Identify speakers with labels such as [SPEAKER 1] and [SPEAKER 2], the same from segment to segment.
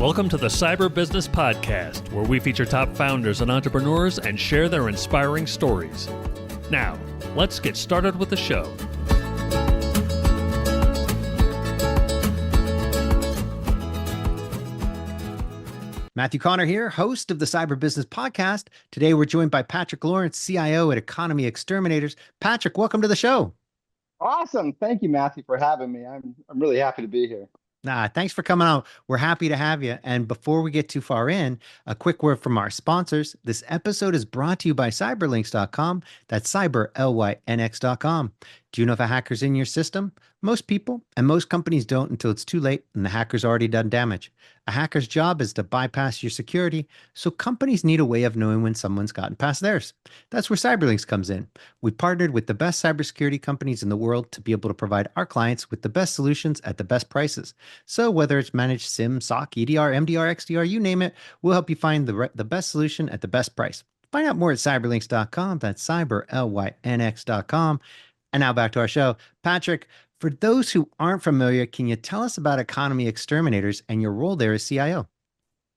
[SPEAKER 1] Welcome to the Cyber Business Podcast, where we feature top founders and entrepreneurs and share their inspiring stories. Now, let's get started with the show.
[SPEAKER 2] Matthew Connor here, host of the Cyber Business Podcast. Today, we're joined by Patrick Lawrence, CIO at Economy Exterminators. Patrick, welcome to the show.
[SPEAKER 3] Awesome. Thank you, Matthew, for having me. I'm really happy to be here.
[SPEAKER 2] Thanks for coming on. We're happy to have you. And before we get too far in, a quick word from our sponsors. This episode is brought to you by cyberlinks.com. That's cyberlynx.com. Do you know if a hacker's in your system? Most people and most companies don't until it's too late and the hacker's already done damage. A hacker's job is to bypass your security, so companies need a way of knowing when someone's gotten past theirs. That's where Cyberlinks comes in. We partnered with the best cybersecurity companies in the world to be able to provide our clients with the best solutions at the best prices. So whether it's managed SIM, SOC, EDR, MDR, XDR, you name it, we'll help you find the best solution at the best price. Find out more at cyberlinks.com. That's cyberlynx.com. And now back to our show. Patrick, for those who aren't familiar, can you tell us about Economy Exterminators and your role there as CIO?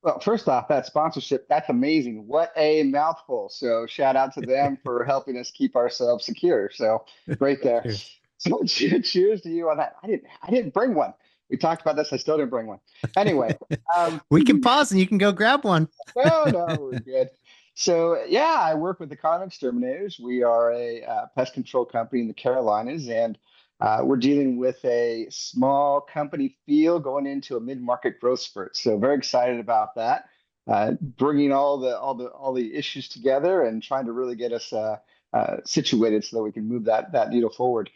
[SPEAKER 3] Well, first off, that sponsorship, that's amazing. What a mouthful. So shout out to them for helping us keep ourselves secure. So great there. So cheers to you on that. I didn't bring one. We talked about this. I still didn't bring one. Anyway.
[SPEAKER 2] We can pause and you can go grab one.
[SPEAKER 3] No, we're good. So yeah, I work with Economy Exterminators. We are a pest control company in the Carolinas, and we're dealing with a small company feel going into a mid-market growth spurt. So very excited about that. Bringing all the issues together and trying to really get us situated so that we can move that needle forward.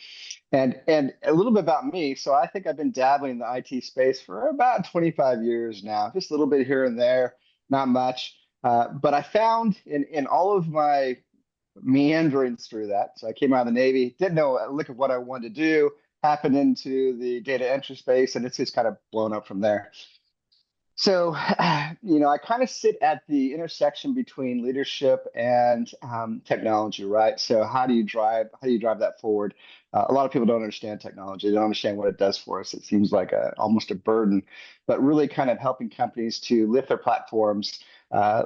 [SPEAKER 3] And a little bit about me. So I think I've been dabbling in the IT space for about 25 years now, just a little bit here and there, not much. But I found in all of my meanderings through that, so I came out of the Navy, didn't know a lick of what I wanted to do, happened into the data entry space, and it's just kind of blown up from there. So, I kind of sit at the intersection between leadership and technology, right? So how do you drive that forward? A lot of people don't understand technology. They don't understand what it does for us. It seems like almost a burden, but really kind of helping companies to lift their platforms,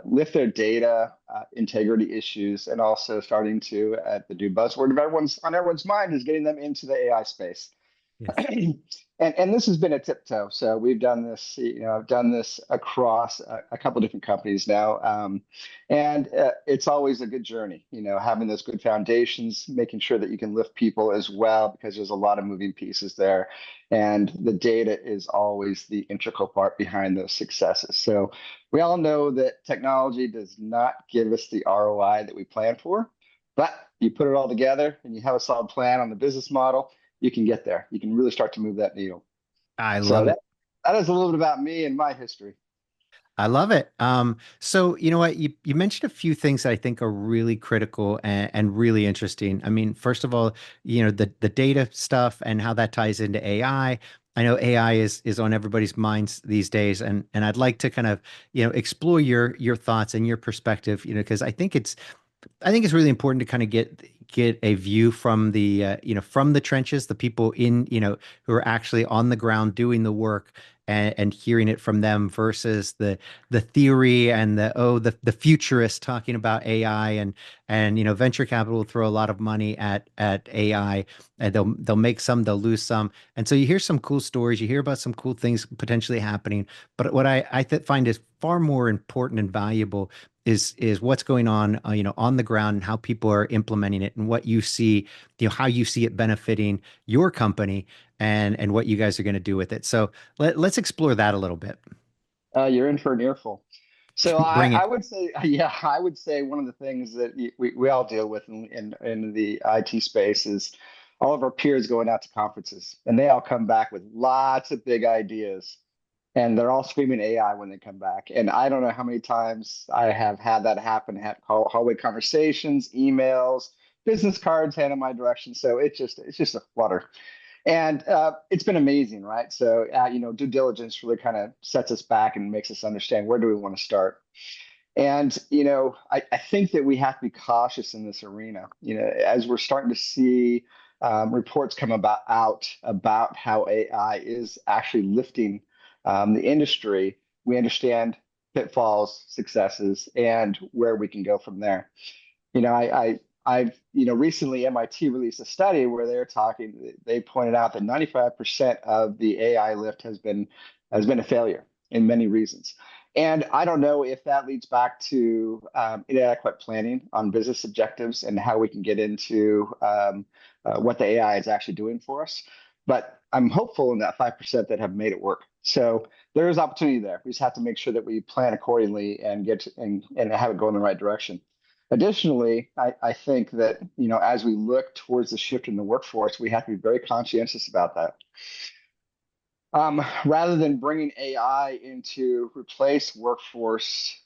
[SPEAKER 3] lift their data integrity issues, and also starting to, at the new buzzword on everyone's mind, is getting them into the AI space. Yes. And this has been a tiptoe. So we've done this, I've done this across a couple of different companies now. And it's always a good journey, having those good foundations, making sure that you can lift people as well, because there's a lot of moving pieces there. And the data is always the integral part behind those successes. So we all know that technology does not give us the ROI that we plan for, but you put it all together and you have a solid plan on the business model, you can get there. You can really start to move that needle.
[SPEAKER 2] I love it.
[SPEAKER 3] That is a little bit about me and my history.
[SPEAKER 2] I love it. So you know what, you mentioned a few things that I think are really critical and really interesting. I mean, first of all, the data stuff and how that ties into AI. I know AI is on everybody's minds these days, and I'd like to kind of explore your thoughts and your perspective, because I think it's really important to kind of get a view from the from the trenches, the people in who are actually on the ground doing the work, and hearing it from them versus the theory and the futurists talking about AI, and venture capital will throw a lot of money at AI, and they'll make some, they'll lose some, and so you hear some cool stories, you hear about some cool things potentially happening, but what I find is far more important and valuable is what's going on, on the ground, and how people are implementing it, and what you see, how you see it benefiting your company, and what you guys are going to do with it. So let's explore that a little bit.
[SPEAKER 3] You're in for an earful. So I would say one of the things that we all deal with in the IT space is all of our peers going out to conferences, and they all come back with lots of big ideas. And they're all screaming AI when they come back. And I don't know how many times I have had that happen, had hallway conversations, emails, business cards handed my direction. So it's just a flutter. And it's been amazing, right? So, due diligence really kind of sets us back and makes us understand, where do we want to start? And, I think that we have to be cautious in this arena, as we're starting to see reports come out about how AI is actually lifting the industry. we understand pitfalls, successes, and where we can go from there. You know, I've, recently MIT released a study where they pointed out that 95% of the AI lift has been a failure in many reasons. And I don't know if that leads back to inadequate planning on business objectives and how we can get into what the AI is actually doing for us. But I'm hopeful in that 5% that have made it work. So there is opportunity there. We just have to make sure that we plan accordingly and and have it go in the right direction. Additionally, I think that as we look towards the shift in the workforce, we have to be very conscientious about that. Rather than bringing AI in to replace workforce,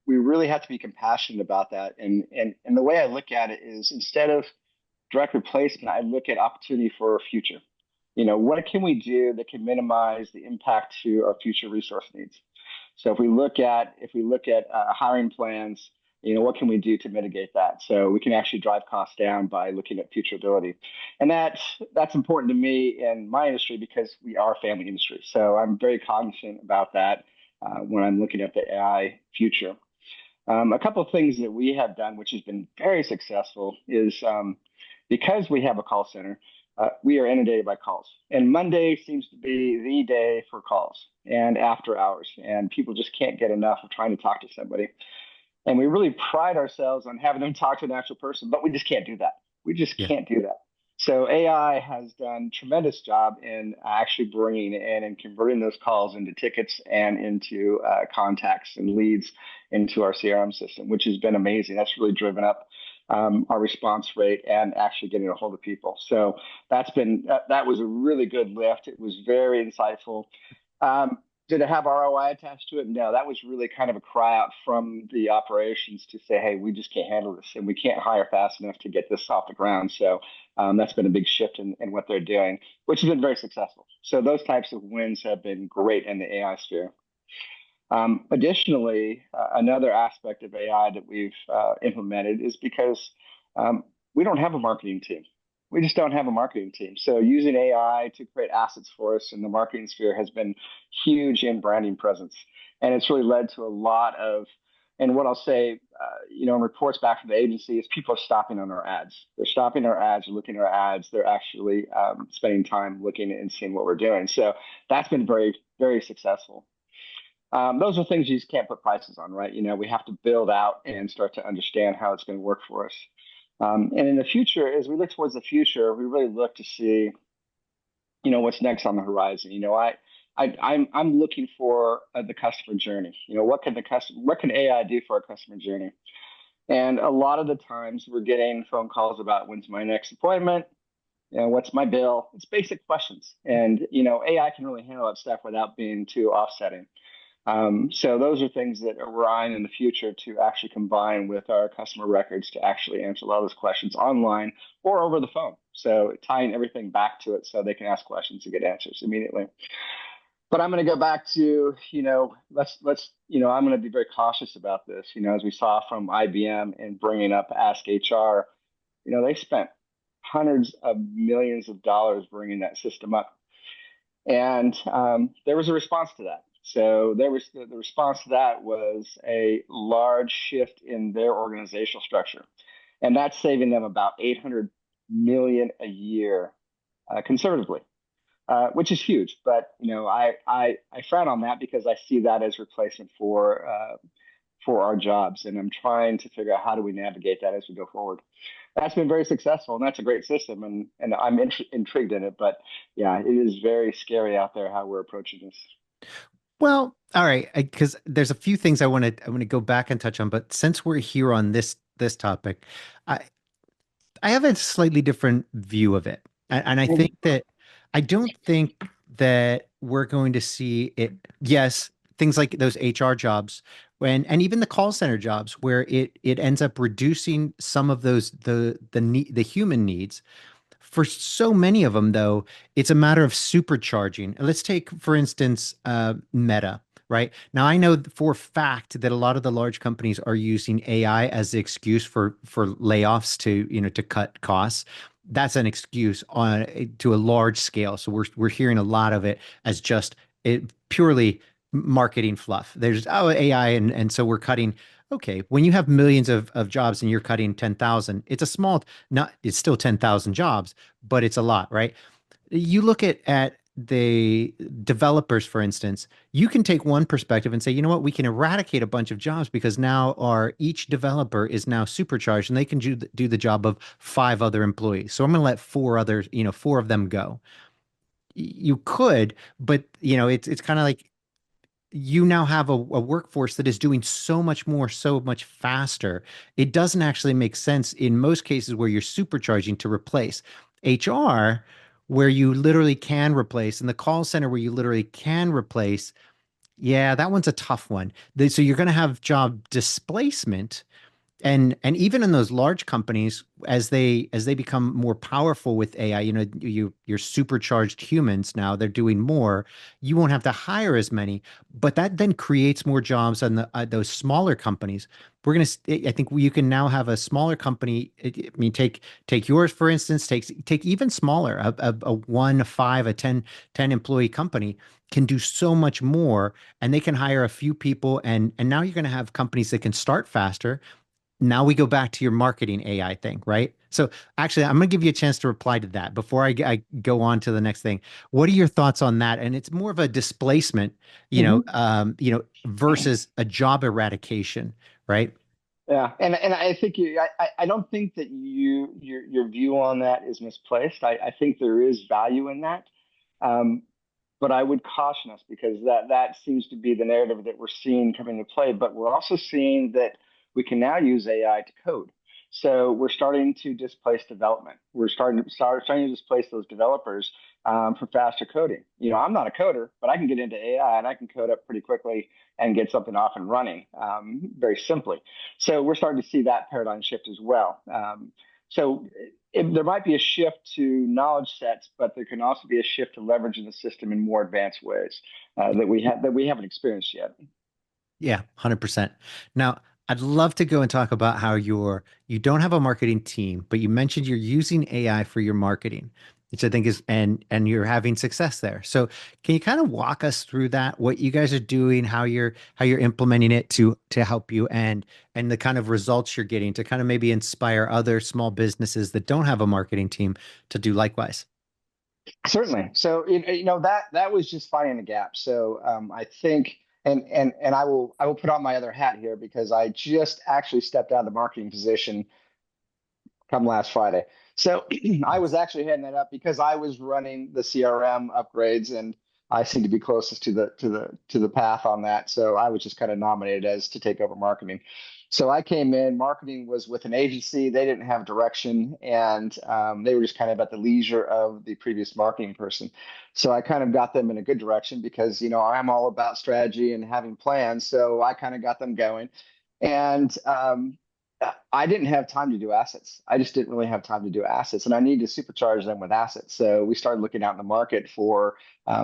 [SPEAKER 3] we really have to be compassionate about that. And the way I look at it is, instead of direct replacement, I look at opportunity for our future. What can we do that can minimize the impact to our future resource needs? So if we look at hiring plans, what can we do to mitigate that? So we can actually drive costs down by looking at future ability. And that's important to me in my industry because we are a family industry. So I'm very cognizant about that when I'm looking at the AI future. A couple of things that we have done, which has been very successful, is because we have a call center, we are inundated by calls. And Monday seems to be the day for calls and after hours. And people just can't get enough of trying to talk to somebody. And we really pride ourselves on having them talk to an actual person, but we just can't do that. We just
[SPEAKER 2] Yeah.
[SPEAKER 3] can't do that. So AI has done a tremendous job in actually bringing in and converting those calls into tickets and into contacts and leads into our CRM system, which has been amazing. That's really driven up our response rate and actually getting a hold of people. So that was a really good lift. It was very insightful. Did it have ROI attached to it? No, that was really kind of a cry out from the operations to say, hey, we just can't handle this and we can't hire fast enough to get this off the ground. So that's been a big shift in what they're doing, which has been very successful. So those types of wins have been great in the AI sphere. Additionally, another aspect of AI that we've implemented is because we don't have a marketing team. We just don't have a marketing team. So using AI to create assets for us in the marketing sphere has been huge in branding presence. And it's really led to a lot of, and what I'll say, in reports back from the agency is people are stopping on our ads. They're stopping our ads, looking at our ads. They're actually spending time looking and seeing what we're doing. So that's been very, very successful. Those are things you just can't put prices on, right? We have to build out and start to understand how it's going to work for us. And in the future, as we look towards the future, we really look to see, what's next on the horizon. I'm looking for the customer journey. What can AI do for our customer journey? And a lot of the times we're getting phone calls about when's my next appointment, what's my bill? It's basic questions. And, AI can really handle that stuff without being too offsetting. So those are things that we're eyeing in the future to actually combine with our customer records to actually answer a lot of those questions online or over the phone. So tying everything back to it so they can ask questions and get answers immediately. But I'm going to go back to, I'm going to be very cautious about this. As we saw from IBM in bringing up Ask HR, they spent hundreds of millions of dollars bringing that system up. And there was a response to that. So the response to that was a large shift in their organizational structure, and that's saving them about 800 million a year, conservatively, which is huge. But I frown on that because I see that as replacement for our jobs, and I'm trying to figure out how do we navigate that as we go forward. That's been very successful, and that's a great system, and I'm intrigued in it. But yeah, it is very scary out there how we're approaching this.
[SPEAKER 2] Well, all right, because there's a few things I want to go back and touch on, but since we're here on this topic, I I have a slightly different view of it. And I think that I don't think that we're going to see it. Yes, things like those HR jobs and even the call center jobs where it ends up reducing some of those the human needs. For so many of them, though, it's a matter of supercharging. Let's take, for instance, Meta. Right now, I know for a fact that a lot of the large companies are using AI as the excuse for layoffs to cut costs. That's an excuse on to a large scale. So we're hearing a lot of it as just it purely marketing fluff. There's AI, and so we're cutting. Okay, when you have millions of jobs and you're cutting 10,000, it's a small, not it's still 10,000 jobs, but it's a lot, right? You look at the developers, for instance, you can take one perspective and say, you know what, we can eradicate a bunch of jobs because now our each developer is now supercharged and they can do the job of five other employees. So I'm going to let four others, four of them go. You could, but it's kind of like you now have a workforce that is doing so much more, so much faster. It doesn't actually make sense in most cases where you're supercharging to replace HR, where you literally can replace, and the call center where you literally can replace. Yeah, that one's a tough one. So you're going to have job displacement, and even in those large companies, as they become more powerful with AI, you're supercharged humans now, they're doing more. You won't have to hire as many, but that then creates more jobs on those smaller companies. I think you can now have a smaller company. I mean, take yours for instance. Take even smaller, a one, a five, a 10 employee company can do so much more, and they can hire a few people, and now you're going to have companies that can start faster. Now we go back to your marketing AI thing, right? So actually, I'm going to give you a chance to reply to that before I go on to the next thing. What are your thoughts on that? And it's more of a displacement, versus a job eradication, right?
[SPEAKER 3] Yeah, and I think I don't think that your view on that is misplaced. I think there is value in that. Um, but I would caution us because that seems to be the narrative that we're seeing come into play. But we're also seeing that we can now use AI to code. So we're starting to displace development. We're starting to displace those developers for faster coding. I'm not a coder, but I can get into AI and I can code up pretty quickly and get something off and running very simply. So we're starting to see that paradigm shift as well. So there might be a shift to knowledge sets, but there can also be a shift to leveraging the system in more advanced ways that we haven't experienced yet.
[SPEAKER 2] Yeah, 100%. Now, I'd love to go and talk about how you don't have a marketing team, but you mentioned you're using AI for your marketing, which I think is and you're having success there. So, can you kind of walk us through that, what you guys are doing, how you're implementing it to help you and the kind of results you're getting to kind of maybe inspire other small businesses that don't have a marketing team to do likewise?
[SPEAKER 3] Certainly. So that was just finding a gap. So I think, and I will put on my other hat here because I just actually stepped out of the marketing position come last Friday. So I was actually heading that up because I was running the CRM upgrades and I seem to be closest to the path on that. So I was just kind of nominated as to take over marketing. So I came in, marketing was with an agency. They didn't have direction and they were just kind of at the leisure of the previous marketing person. So I kind of got them in a good direction because, I'm all about strategy and having plans. So I kind of got them going. And I didn't have time to do assets. I just didn't really have time to do assets, and I needed to supercharge them with assets. So we started looking out in the market for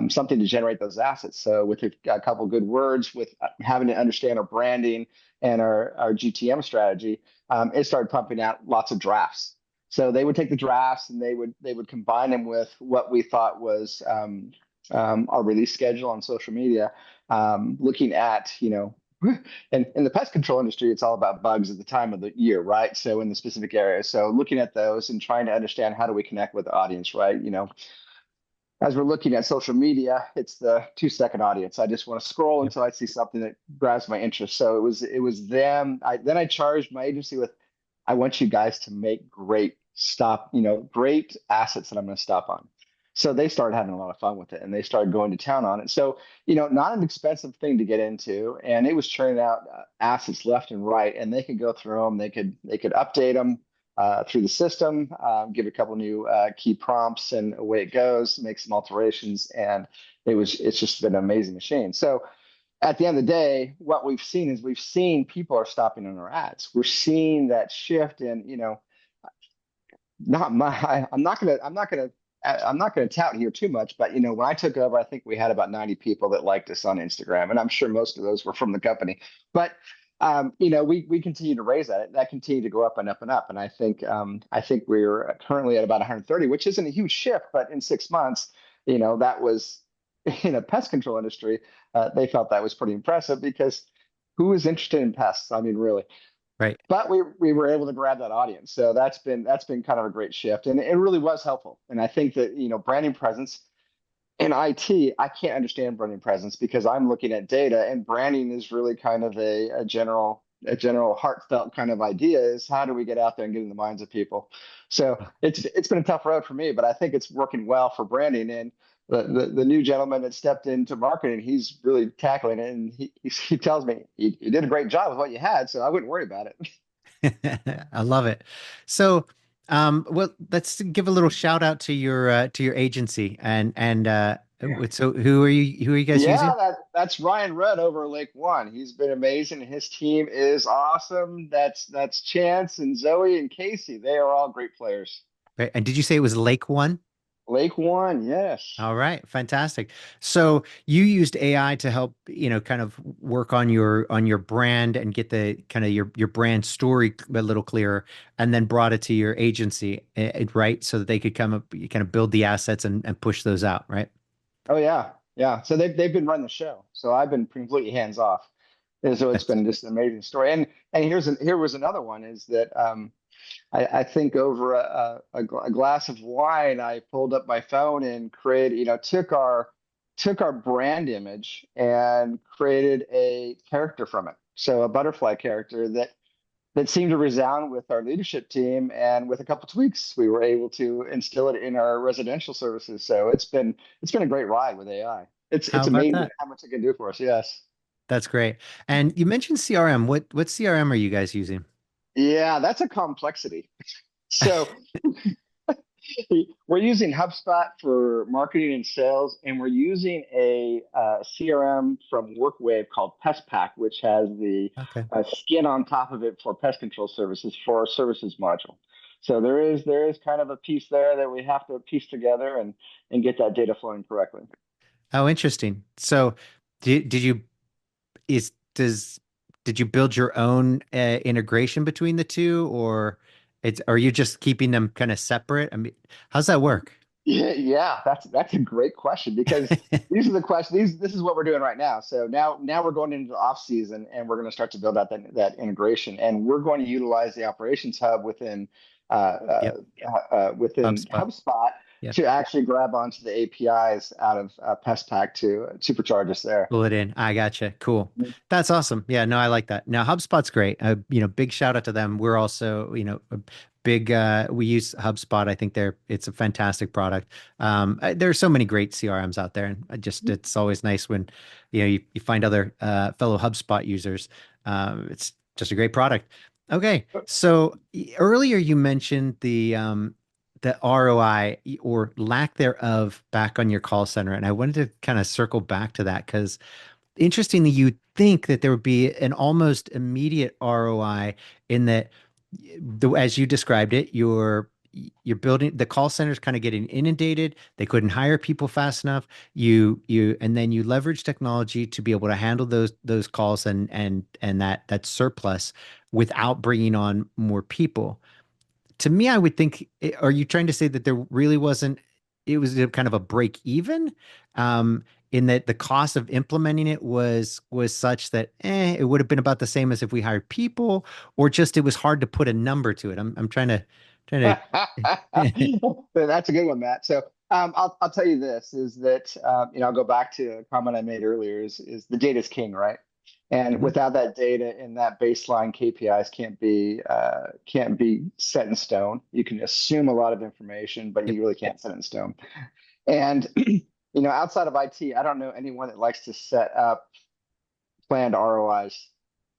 [SPEAKER 3] something to generate those assets. So with a couple good words, with having to understand our branding and our GTM strategy, it started pumping out lots of drafts. So they would take the drafts and they would combine them with what we thought was our release schedule on social media, looking at and in the pest control industry, it's all about bugs at the time of the year, right? So in the specific area. So looking at those and trying to understand how do we connect with the audience, right? As we're looking at social media, it's the 2 second audience. I just want to scroll
[SPEAKER 2] Yep.
[SPEAKER 3] until I see something that grabs my interest. So it was them. Then I charged my agency with, I want you guys to make great assets that I'm going to stop on. So they started having a lot of fun with it and they started going to town on it. So, not an expensive thing to get into. And it was churning out assets left and right, and they could go through them. They could update them through the system, give a couple new key prompts, and away it goes. Make some alterations, and it's just been an amazing machine. So at the end of the day, what we've seen people are stopping on our ads. We're seeing that shift, and not my. I'm not gonna tout here too much, but when I took over, I think we had about 90 people that liked us on Instagram, and I'm sure most of those were from the company. But we continue to raise that. That continued to go up and up and up, and I think we're currently at about 130, which isn't a huge shift, but in 6 months, that was in a pest control industry, they felt that was pretty impressive because who is interested in pests? I mean, really.
[SPEAKER 2] Right.
[SPEAKER 3] But we were able to grab that audience, so that's been kind of a great shift, and it really was helpful. And I think that branding presence in IT, I can't understand branding presence because I'm looking at data, and branding is really kind of a general heartfelt kind of idea is how do we get out there and get in the minds of people. So it's been a tough road for me, but I think it's working well for branding. And the new gentleman that stepped into marketing, he's really tackling it, and he tells me you did a great job with what you had, so I wouldn't worry about it.
[SPEAKER 2] I love it. So, well, let's give a little shout out to your agency
[SPEAKER 3] Yeah.
[SPEAKER 2] so who are you guys
[SPEAKER 3] Yeah,
[SPEAKER 2] using?
[SPEAKER 3] that's Ryan Rudd over at Lake One. He's been amazing. His team is awesome. That's Chance and Zoe and Casey. They are all great players.
[SPEAKER 2] Right. And did you say it was Lake One?
[SPEAKER 3] Lake One, yes.
[SPEAKER 2] All right, fantastic. So you used AI to help, kind of work on your brand and get the kind of your brand story a little clearer, and then brought it to your agency, right? So that they could come up, kind of build the assets and push those out, right?
[SPEAKER 3] Oh yeah, yeah. So they've been running the show. So I've been completely hands off. And so it's
[SPEAKER 2] That's
[SPEAKER 3] been just an amazing story. And here was another one is that I think over a glass of wine, I pulled up my phone and created, took our brand image and created a character from it. So a butterfly character that seemed to resound with our leadership team. And with a couple tweaks, we were able to instill it in our residential services. So it's been a great ride with AI. It's
[SPEAKER 2] how
[SPEAKER 3] it's
[SPEAKER 2] about
[SPEAKER 3] amazing
[SPEAKER 2] that?
[SPEAKER 3] how much it can do for us. Yes.
[SPEAKER 2] That's great. And you mentioned CRM. What CRM are you guys using?
[SPEAKER 3] Yeah, that's a complexity. So we're using HubSpot for marketing and sales, and we're using a CRM from WorkWave called Pest Pack, which has the
[SPEAKER 2] Okay.
[SPEAKER 3] skin on top of it for pest control services for our services module. So there is kind of a piece there that we have to piece together and get that data flowing correctly.
[SPEAKER 2] Oh, interesting. So did you is does did you build your own integration between the two, or are you just keeping them kind of separate? I mean, how's that work?
[SPEAKER 3] Yeah, yeah, that's a great question because these are the questions. This is what we're doing right now. So now we're going into the off season and we're going to start to build out that integration, and we're going to utilize the operations hub
[SPEAKER 2] Yep.
[SPEAKER 3] within
[SPEAKER 2] HubSpot.
[SPEAKER 3] HubSpot
[SPEAKER 2] Yep.
[SPEAKER 3] to actually grab onto the APIs out of PestPack to supercharge us there.
[SPEAKER 2] Pull it in. I gotcha. Cool. That's awesome. Yeah, no, I like that. Now, HubSpot's great. Big shout out to them. We're also, a big we use HubSpot. I think it's a fantastic product. There are so many great CRMs out there, and it's always nice when, you find other fellow HubSpot users. It's just a great product. Okay. So earlier you mentioned the ROI or lack thereof back on your call center. And I wanted to kind of circle back to that because interestingly, you'd think that there would be an almost immediate ROI in that, as you described it, you're building the call center's kind of getting inundated. They couldn't hire people fast enough. And then you leverage technology to be able to handle those calls and that surplus without bringing on more people. To me, I would think, are you trying to say that there really wasn't, it was a kind of a break even, in that the cost of implementing it was such that it would have been about the same as if we hired people, or just it was hard to put a number to it. I'm trying to
[SPEAKER 3] That's a good one, Matt. So I'll tell you this is that I'll go back to a comment I made earlier is the data is king, right? And
[SPEAKER 2] Mhm.
[SPEAKER 3] without that data and that baseline KPIs can't be set in stone. You can assume a lot of information, but
[SPEAKER 2] Yep.
[SPEAKER 3] you really can't set it in stone. And outside of IT, I don't know anyone that likes to set up planned ROIs.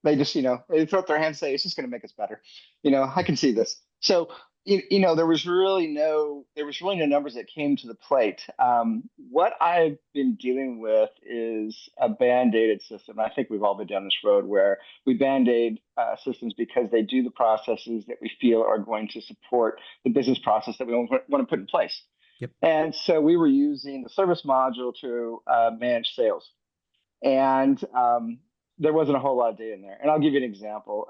[SPEAKER 3] They just, they throw up their hands and say, it's just going to make us better. I can see this. So, there was really no numbers that came to the plate. What I've been dealing with is a band-aided system. I think we've all been down this road where we band-aid systems because they do the processes that we feel are going to support the business process that we want to put in place.
[SPEAKER 2] Yep.
[SPEAKER 3] And so we were using the service module to manage sales. And there wasn't a whole lot of data in there. And I'll give you an example.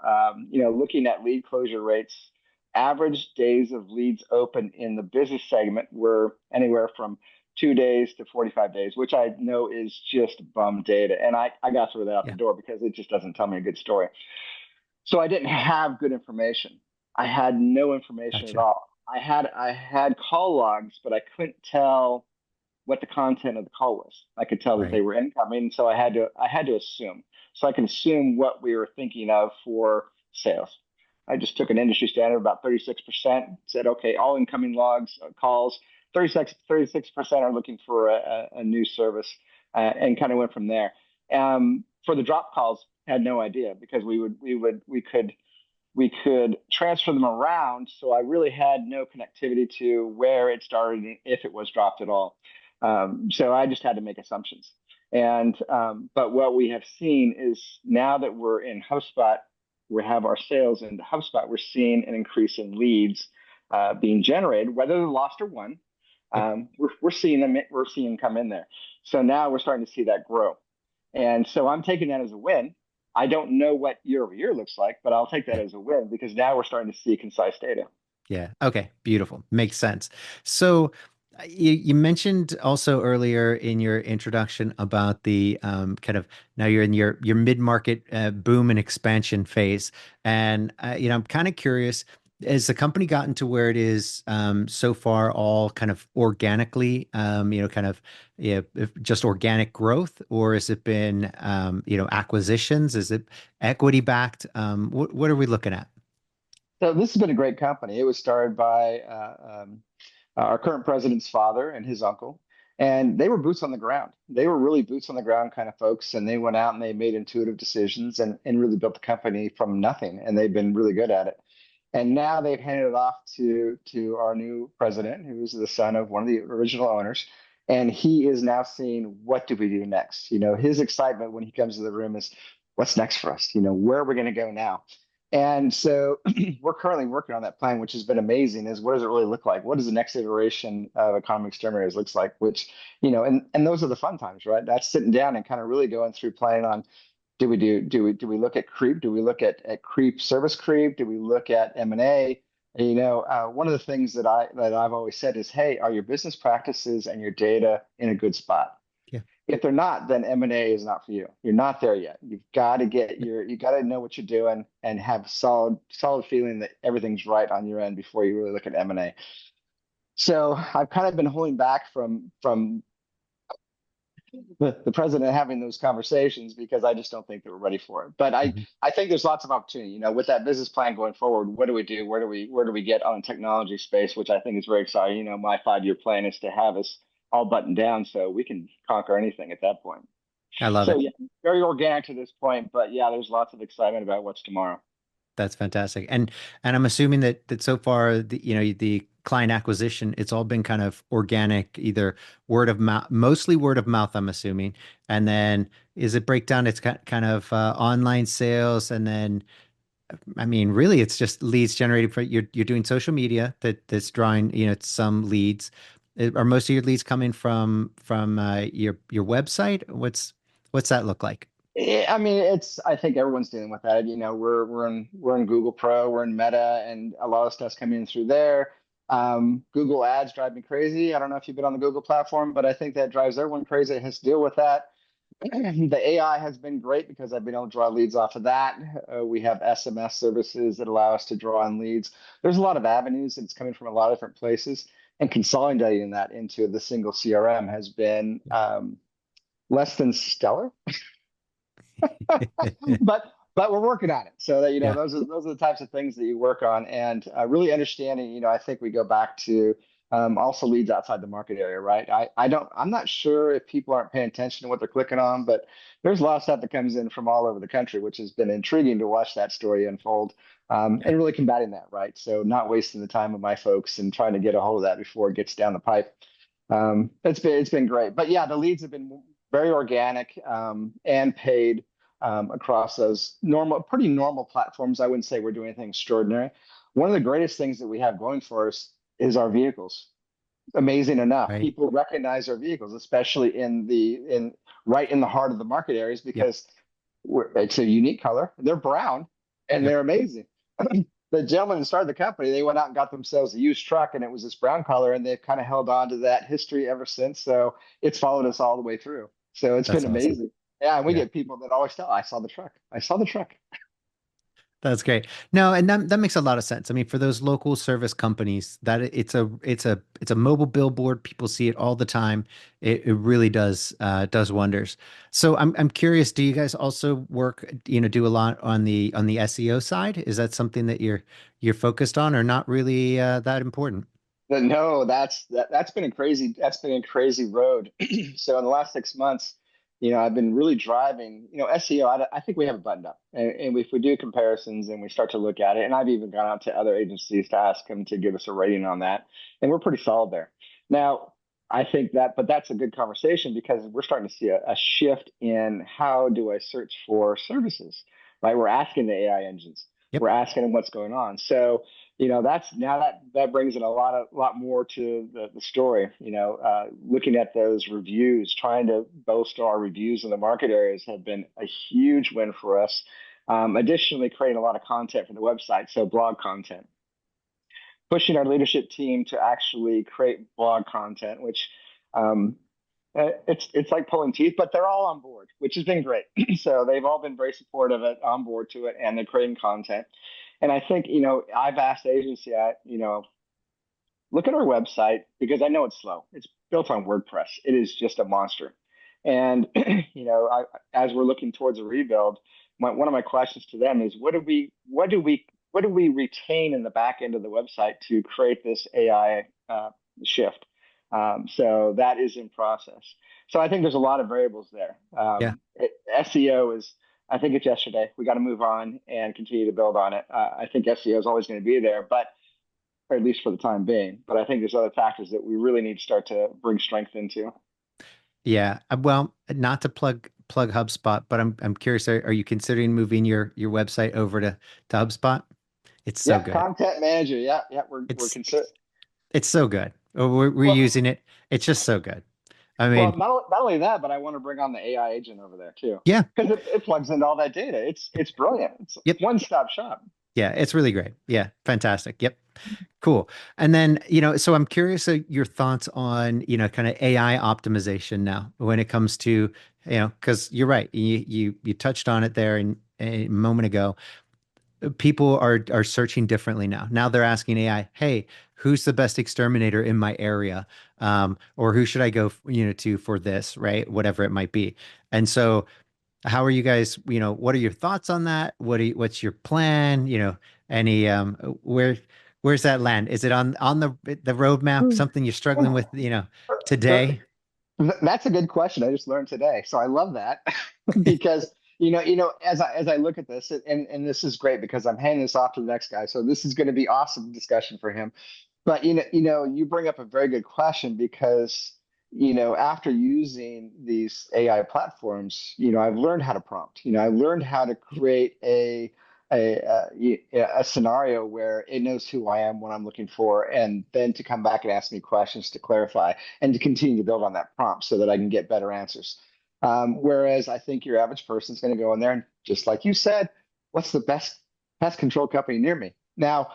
[SPEAKER 3] Looking at lead closure rates, average days of leads open in the business segment were anywhere from 2 days to 45 days, which I know is just bum data. And I got to throw that out the
[SPEAKER 2] Yeah.
[SPEAKER 3] door because it just doesn't tell me a good story. So I didn't have good information. I had no information at
[SPEAKER 2] Gotcha.
[SPEAKER 3] all. I had call logs, but I couldn't tell what the content of the call was. I could tell that they
[SPEAKER 2] Right.
[SPEAKER 3] were incoming, so I had to assume. So I can assume what we were thinking of for sales. I just took an industry standard about 36%, said, okay, all incoming logs, calls, 36% are looking for a new service, and kind of went from there. For the drop calls, had no idea because we could transfer them around. So I really had no connectivity to where it started, if it was dropped at all. So I just had to make assumptions. But what we have seen is now that we're in HubSpot, we have our sales in HubSpot, we're seeing an increase in leads being generated, whether they're lost or won.
[SPEAKER 2] Yep.
[SPEAKER 3] We're seeing them come in there. So now we're starting to see that grow. And so I'm taking that as a win. I don't know what year over year looks like, but I'll take that
[SPEAKER 2] Yeah.
[SPEAKER 3] as a win because now we're starting to see concise data.
[SPEAKER 2] Yeah. Okay. Beautiful. Makes sense. So you mentioned also earlier in your introduction about the kind of now you're in your mid-market boom and expansion phase. And I'm kind of curious, has the company gotten to where it is so far all kind of organically, kind of just organic growth, or has it been acquisitions? Is it equity backed? What are we looking at?
[SPEAKER 3] So this has been a great company. It was started by our current president's father and his uncle, and they were boots on the ground. They were really boots on the ground kind of folks, and they went out and they made intuitive decisions and really built the company from nothing, and they've been really good at it. And now they've handed it off to our new president, who's the son of one of the original owners. And he is now seeing, what do we do next? His excitement when he comes to the room is, what's next for us? Where are we going to go now? And so we're currently working on that plan, which has been amazing. Is what does it really look like? What does the next iteration of Economy Exterminators looks like? Which, and those are the fun times, right? That's sitting down and kind of really going through planning on, do we look at creep? Do we look at creep, service creep? Do we look at M&A? One of the things that I've always said is, hey, are your business practices and your data in a good spot?
[SPEAKER 2] Yeah.
[SPEAKER 3] If they're not, then M&A is not for you. You're not there yet. You got to know what you're doing and have solid feeling that everything's right on your end before you really look at M&A. So I've kind of been holding back from the president having those conversations because I just don't think that we're ready for it. But I
[SPEAKER 2] Mhm.
[SPEAKER 3] I think there's lots of opportunity. With that business plan going forward, what do we do? Where do we get on the technology space, which I think is very exciting. My 5-year plan is to have us all buttoned down so we can conquer anything at that point.
[SPEAKER 2] I love
[SPEAKER 3] So
[SPEAKER 2] it.
[SPEAKER 3] yeah, very organic to this point, but yeah, there's lots of excitement about what's tomorrow.
[SPEAKER 2] That's fantastic. And I'm assuming that so far the client acquisition, it's all been kind of organic, either word of mouth, mostly word of mouth, I'm assuming. And then is it breakdown? It's kind of online sales, and then I mean, really, it's just leads generated for you're doing social media that's drawing some leads. Are most of your leads coming from your website? What's that look like?
[SPEAKER 3] I mean, I think everyone's dealing with that. We're in Google Pro, we're in Meta, and a lot of stuff's coming in through there. Google Ads drive me crazy. I don't know if you've been on the Google platform, but I think that drives everyone crazy. It has to deal with that. The AI has been great because I've been able to draw leads off of that. We have SMS services that allow us to draw on leads. There's a lot of avenues, and it's coming from a lot of different places. And consolidating that into the single CRM has been less than stellar, but we're working on it. So that
[SPEAKER 2] Yeah.
[SPEAKER 3] those are the types of things that you work on, and really understanding. I think we go back to also leads outside the market area, right? I'm not sure if people aren't paying attention to what they're clicking on, but there's a lot of stuff that comes in from all over the country, which has been intriguing to watch that story unfold,
[SPEAKER 2] Yeah.
[SPEAKER 3] and really combating that, right? So not wasting the time of my folks and trying to get a hold of that before it gets down the pipe. It's been great, but yeah, the leads have been very organic and paid across those pretty normal platforms. I wouldn't say we're doing anything extraordinary. One of the greatest things that we have going for us is our vehicles. Amazing enough,
[SPEAKER 2] Right.
[SPEAKER 3] people recognize our vehicles, especially in right in the heart of the market areas,
[SPEAKER 2] Yep.
[SPEAKER 3] because it's a unique color. They're brown and
[SPEAKER 2] Yep.
[SPEAKER 3] they're amazing. the gentleman who started the company, they went out and got themselves a used truck, and it was this brown color, and they've kind of held on to that history ever since. So it's followed us all the way through. So it's been
[SPEAKER 2] That's awesome.
[SPEAKER 3] amazing. Yeah, and we
[SPEAKER 2] Yeah.
[SPEAKER 3] get people that always tell, "I saw the truck. I saw the truck."
[SPEAKER 2] That's great. No, and that makes a lot of sense. I mean, for those local service companies, that it's a mobile billboard. People see it all the time. It really does wonders. So I'm curious, do you guys also work, do a lot on the SEO side? Is that something that you're focused on or not really that important?
[SPEAKER 3] But no, that's been a crazy road. So in the last 6 months, I've been really driving, SEO. I think we have it buttoned up, and if we do comparisons and we start to look at it, and I've even gone out to other agencies to ask them to give us a rating on that, and we're pretty solid there. Now, I think that, but that's a good conversation because we're starting to see a shift in how do I search for services, right? We're asking the AI engines,
[SPEAKER 2] Yep.
[SPEAKER 3] we're asking them what's going on. So that's now that brings in a lot more to the story. Looking at those reviews, trying to bolster our reviews in the market areas have been a huge win for us. Additionally, creating a lot of content for the website, so blog content, pushing our leadership team to actually create blog content, which um, it's like pulling teeth, but they're all on board, which has been great. So they've all been very supportive of it, on board to it, and they're creating content. And I think, I've asked the agency, look at our website because I know it's slow. It's built on WordPress. It is just a monster. And, as we're looking towards a rebuild, one of my questions to them is what do we retain in the back end of the website to create this AI shift? So that is in process. So I think there's a lot of variables there.
[SPEAKER 2] Yeah.
[SPEAKER 3] SEO is, I think it's yesterday. We got to move on and continue to build on it. I think SEO is always going to be there, but or at least for the time being. But I think there's other factors that we really need to start to bring strength into.
[SPEAKER 2] Yeah. Well, not to plug HubSpot, but I'm curious, are you considering moving your website over to HubSpot? It's so
[SPEAKER 3] Yeah,
[SPEAKER 2] good.
[SPEAKER 3] content manager. Yeah, yeah, we're
[SPEAKER 2] It's
[SPEAKER 3] consider.
[SPEAKER 2] it's so good. We're
[SPEAKER 3] Well,
[SPEAKER 2] using it. It's just so good. I
[SPEAKER 3] well,
[SPEAKER 2] mean,
[SPEAKER 3] not only that, but I want to bring on the AI agent over there too
[SPEAKER 2] yeah.
[SPEAKER 3] because it plugs into all that data. It's brilliant. It's
[SPEAKER 2] Yep.
[SPEAKER 3] one stop shop.
[SPEAKER 2] Yeah, it's really great. Yeah, fantastic. Yep. Cool. And then, so I'm curious your thoughts on, kind of AI optimization now when it comes to, because you're right. You touched on it there a moment ago. People are searching differently now. Now they're asking AI, "Hey, who's the best exterminator in my area?" Or who should I go, to for this, right? Whatever it might be. And so how are you guys, what are your thoughts on that? What's your plan? Any where's that land? Is it on the roadmap, something you're struggling with, today?
[SPEAKER 3] That's a good question. I just learned today, so I love that because as I look at this, and this is great because I'm handing this off to the next guy, so this is going to be awesome discussion for him. But you bring up a very good question because after using these AI platforms, I've learned how to prompt. I've learned how to create a scenario where it knows who I am, what I'm looking for, and then to come back and ask me questions to clarify and to continue to build on that prompt so that I can get better answers. Whereas I think your average person is going to go in there and just like you said, what's the best pest control company near me? Now,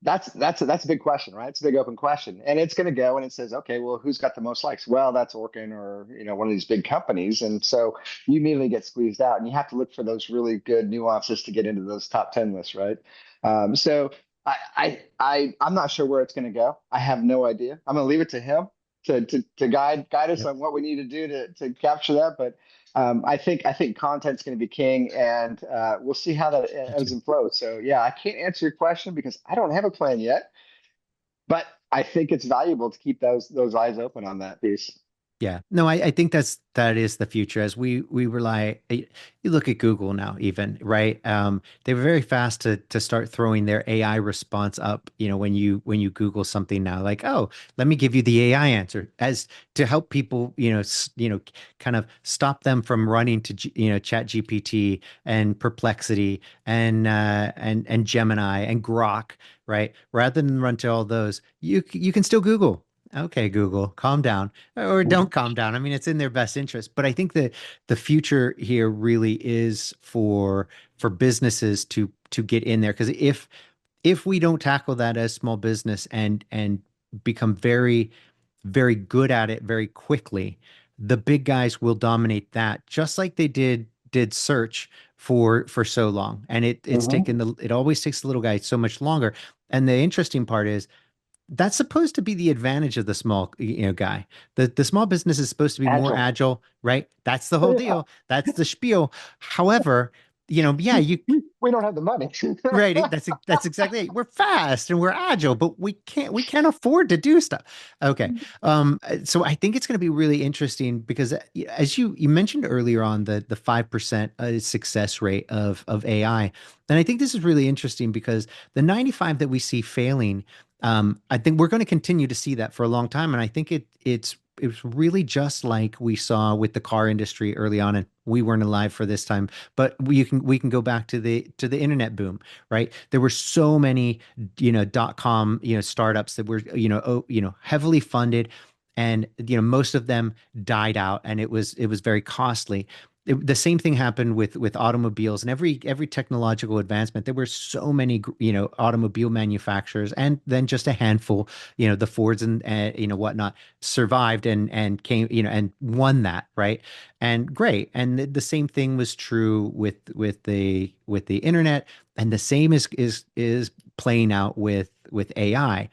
[SPEAKER 3] that's a big question, right? It's a big open question, and it's going to go and it says, okay, well, who's got the most likes? Well, that's Orkin or one of these big companies, and so you immediately get squeezed out, and you have to look for those really good nuances to get into those top 10 lists, right? So I'm not sure where it's going to go. I have no idea. I'm going to leave it to him to guide us
[SPEAKER 2] Yep.
[SPEAKER 3] on what we need to do to capture that, but. I think content's going to be king, and we'll see how that
[SPEAKER 2] Me
[SPEAKER 3] ebbs
[SPEAKER 2] too.
[SPEAKER 3] and flows. So yeah, I can't answer your question because I don't have a plan yet, but I think it's valuable to keep those eyes open on that piece.
[SPEAKER 2] Yeah. No, I think that is the future as we rely you look at Google now even, right? They were very fast to start throwing their AI response up, when you Google something now, like, oh, let me give you the AI answer as to help people, kind of stop them from running to Chat GPT and Perplexity and Gemini and Grok, right? Rather than run to all those, you can still Google. Okay, Google, calm down or don't calm down. I mean, it's in their best interest. But I think that the future here really is for businesses to to get in there. Because if we don't tackle that as small business and become very, very good at it very quickly, the big guys will dominate that, just like they did search for so long. And
[SPEAKER 3] Mhm.
[SPEAKER 2] it always takes the little guy so much longer. And the interesting part is that's supposed to be the advantage of the small, guy. The small business is supposed to be more
[SPEAKER 3] Agile.
[SPEAKER 2] agile, right? That's the whole
[SPEAKER 3] Yeah.
[SPEAKER 2] deal. That's the spiel. However, yeah,
[SPEAKER 3] We don't have the money.
[SPEAKER 2] right. That's exactly it. We're fast and we're agile, but we can't afford to do stuff. Okay. So I think it's going to be really interesting because as you mentioned earlier on the 5% success rate of AI. And I think this is really interesting because the 95 that we see failing, I think we're going to continue to see that for a long time. And I think it's really just like we saw with the car industry early on, and we weren't alive for this time, but we can go back to the internet boom, right? There were so many, .com, startups that were, heavily funded, and most of them died out, and it was very costly. The same thing happened with automobiles and every technological advancement. There were so many, automobile manufacturers, and then just a handful, the Fords and whatnot survived and came, and won that, right? And great. And the same thing was true with the internet, and the same is playing out with AI.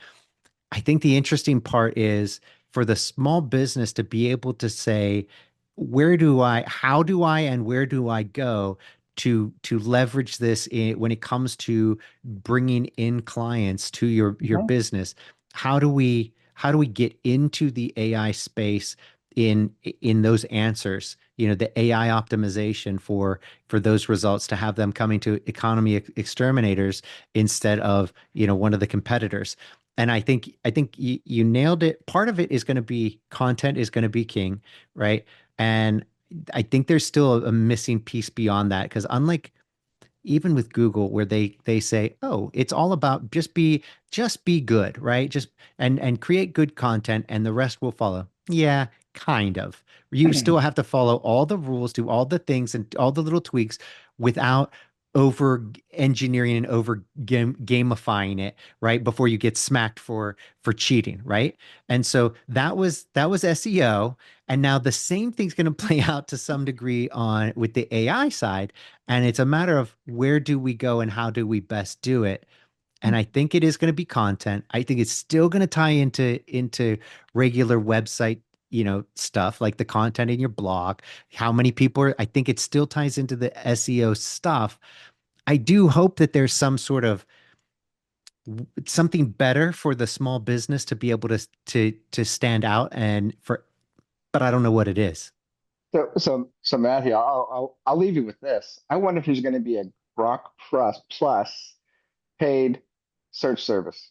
[SPEAKER 2] I think the interesting part is for the small business to be able to say, how do I, and where do I go to leverage this when it comes to bringing in clients to your
[SPEAKER 3] Mhm.
[SPEAKER 2] business? How do we get into the AI space in those answers? The AI optimization for those results to have them coming to economy exterminators instead of one of the competitors. And I think you nailed it. Part of it is going to be content is going to be king, right? And I think there's still a missing piece beyond that because unlike even with Google, where they say, "Oh, it's all about just be good, right? Just and create good content, and the rest will follow." Yeah, kind of. You still have to follow all the rules, do all the things, and all the little tweaks without over engineering and over gamifying it, right? Before you get smacked for cheating, right? And so that was SEO, and now the same thing's going to play out to some degree on with the AI side, and it's a matter of where do we go and how do we best do it. And I think it is going to be content. I think it's still going to tie into regular website, stuff like the content in your blog. How many people I think it still ties into the SEO stuff. I do hope that there's some sort of something better for the small business to be able to stand out but I don't know what it is.
[SPEAKER 3] So Matthew, I'll leave you with this. I wonder if there's going to be a Grok Plus paid search service.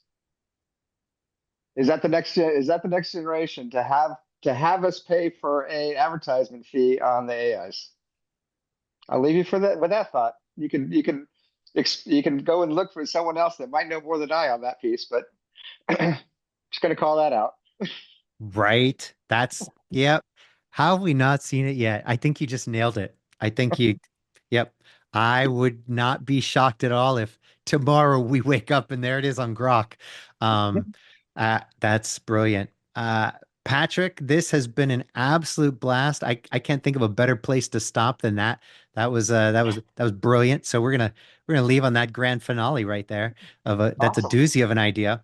[SPEAKER 3] Is that the next generation to have us pay for a advertisement fee on the AIs? I'll leave you for that with that thought. You can go and look for someone else that might know more than I on that piece, but just going to call that out.
[SPEAKER 2] Right. Yep. How have we not seen it yet? I think you just nailed it. Yep. I would not be shocked at all if tomorrow we wake up and there it is on Grok. Um, that's brilliant. Patrick, this has been an absolute blast. I can't think of a better place to stop than that. That was brilliant. So we're gonna leave on that grand finale right there that's a
[SPEAKER 3] Awesome.
[SPEAKER 2] doozy of an idea.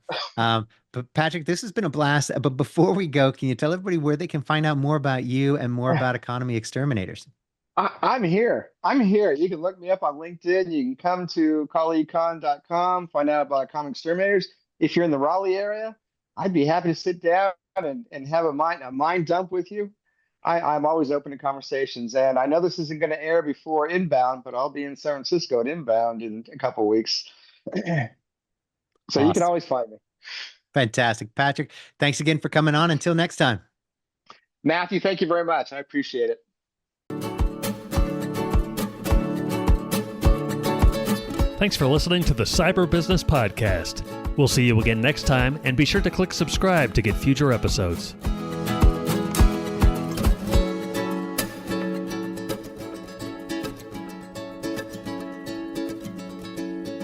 [SPEAKER 2] But Patrick, this has been a blast. But before we go, can you tell everybody where they can find out more about you and more about Economy Exterminators?
[SPEAKER 3] I'm here. I'm here. You can look me up on LinkedIn. You can come to colleaguecon.com, find out about Comic Exterminators. If you're in the Raleigh area, I'd be happy to sit down and have a mind dump with you. I'm always open to conversations. And I know this isn't going to air before Inbound, but I'll be in San Francisco at Inbound in a couple of weeks. So you can
[SPEAKER 2] Awesome.
[SPEAKER 3] always find me.
[SPEAKER 2] Fantastic. Patrick, thanks again for coming on. Until next time.
[SPEAKER 3] Matthew, thank you very much. I appreciate it.
[SPEAKER 1] Thanks for listening to the Cyber Business Podcast. We'll see you again next time, and be sure to click subscribe to get future episodes.